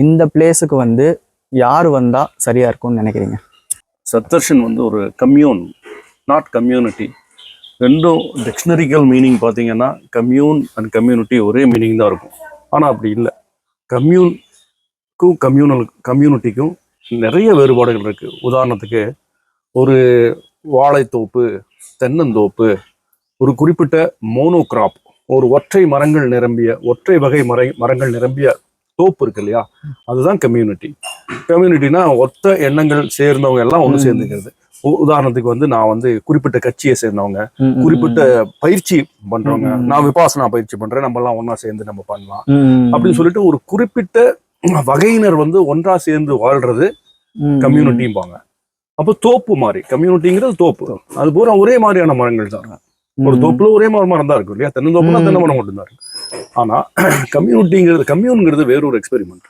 இந்த பிளேஸுக்கு வந்து யார் வந்தா சரியா இருக்கும்னு நினைக்கிறீங்க? சத்தர்ஷன் வந்து ஒரு கம்யூன், நாட் கம்யூனிட்டி. ரெண்டும் டிக்ஷனரிக்கல் மீனிங் பார்த்தீங்கன்னா கம்யூன் அண்ட் கம்யூனிட்டி ஒரே மீனிங் தான் இருக்கும். ஆனால் அப்படி இல்லை. கம்யூனுக்கும் கம்யூனிட்டிக்கும் நிறைய வேறுபாடுகள் இருக்குது. உதாரணத்துக்கு ஒரு வாழைத்தோப்பு, தென்னந்தோப்பு, ஒரு குறிப்பிட்ட மோனோகிராப், ஒரு ஒற்றை வகை மரங்கள் நிரம்பிய தோப்பு இருக்கு இல்லையா, அதுதான் கம்யூனிட்டி. கம்யூனிட்டினா ஒத்த எண்ணங்கள் சேர்ந்தவங்க எல்லாம் ஒன்று சேர்ந்துக்கிறது. உதாரணத்துக்கு வந்து நான் வந்து குறிப்பிட்ட கட்சியை சேர்ந்தவங்க, குறிப்பிட்ட பயிற்சி பண்றவங்க, நான் விபாசனா பயிற்சி பண்றேன், நம்ம எல்லாம் ஒன்னா சேர்ந்து நம்ம பண்ணலாம் அப்படின்னு சொல்லிட்டு ஒரு குறிப்பிட்ட வகையினர் வந்து ஒன்றா சேர்ந்து வாழ்றது கம்யூனிட்டிம்பாங்க. அப்போ தோப்பு மாதிரி கம்யூனிட்டிங்கிறது தோப்பு, அது பூரா ஒரே மாதிரியான மரங்கள் தான். ஒரு தோப்புல ஒரே மாதிரி மரம் தான் இருக்கும் இல்லையா, தென்னந்தோப்புனா தென்னை மரம் மட்டும்தான் இருக்கு. ஆனா கம்யூன்ங்கிறது வேறொரு எக்ஸ்பெரிமெண்ட்.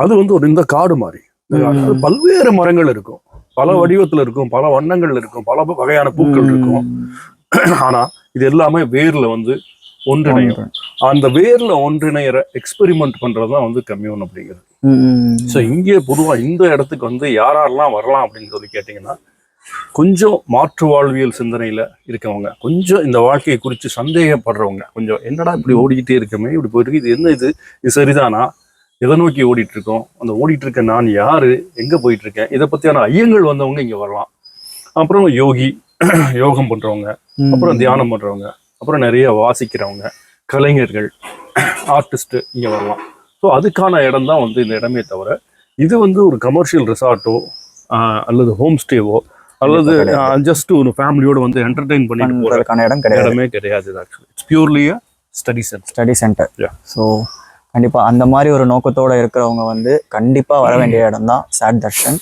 அது வந்து ஒரு இந்த காடு மாதிரி, பல்வேறு மரங்கள் இருக்கும், பல வடிவத்துல இருக்கும், பல வண்ணங்கள் இருக்கும், பல வகையான பூக்கள் இருக்கும். ஆனா இது எல்லாமே வேர்ல வந்து ஒன்றிணையும். அந்த வேர்ல ஒன்றிணைகிற எக்ஸ்பெரிமெண்ட் பண்றதுதான் வந்து கம்யூன் அப்படிங்கிறது. ஸோ இங்கே பொதுவா இந்த இடத்துக்கு வந்து யாரெல்லாம் வரலாம் அப்படின்னு சொல்லி கேட்டீங்கன்னா, கொஞ்சம் மாற்று வாழ்வியல் சிந்தனையில இருக்கவங்க, கொஞ்சம் இந்த வாழ்க்கையை குறித்து சந்தேகப்படுறவங்க, கொஞ்சம் என்னடா இப்படி ஓடிக்கிட்டே இருக்கமே, இப்படி போயிட்டு இருக்கு, இது என்ன, இது சரிதானா, எதை நோக்கி ஓடிட்டு இருக்கோம், அந்த ஓடிட்டு இருக்க நான் யாரு, எங்க போயிட்டு இருக்கேன், இதை பத்தியான ஐயங்கள் வந்தவங்க இங்க வரலாம். அப்புறம் யோகம் பண்றவங்க, அப்புறம் தியானம் பண்றவங்க, அப்புறம் நிறைய வாசிக்கிறவங்க, கலைஞர்கள், ஆர்டிஸ்ட் இங்க வரலாம். ஸோ அதுக்கான இடம் தான் வந்து இந்த இடமே தவிர இது வந்து ஒரு கமர்ஷியல் ரிசார்ட்டோ அல்லது ஹோம் ஸ்டேவோ அல்லது ஜஸ்ட் ஒரு ஃபேமிலியோட வந்து என்டர்டெயின் பண்ணிட்டு போறதுக்கான இடமே கிடையாது. It's purely study centre. So கண்டிப்பா அந்த மாதிரி ஒரு நோக்கத்தோட இருக்கிறவங்க வந்து கண்டிப்பா வர வேண்டிய இடம் தான் சாட் தர்ஷன்.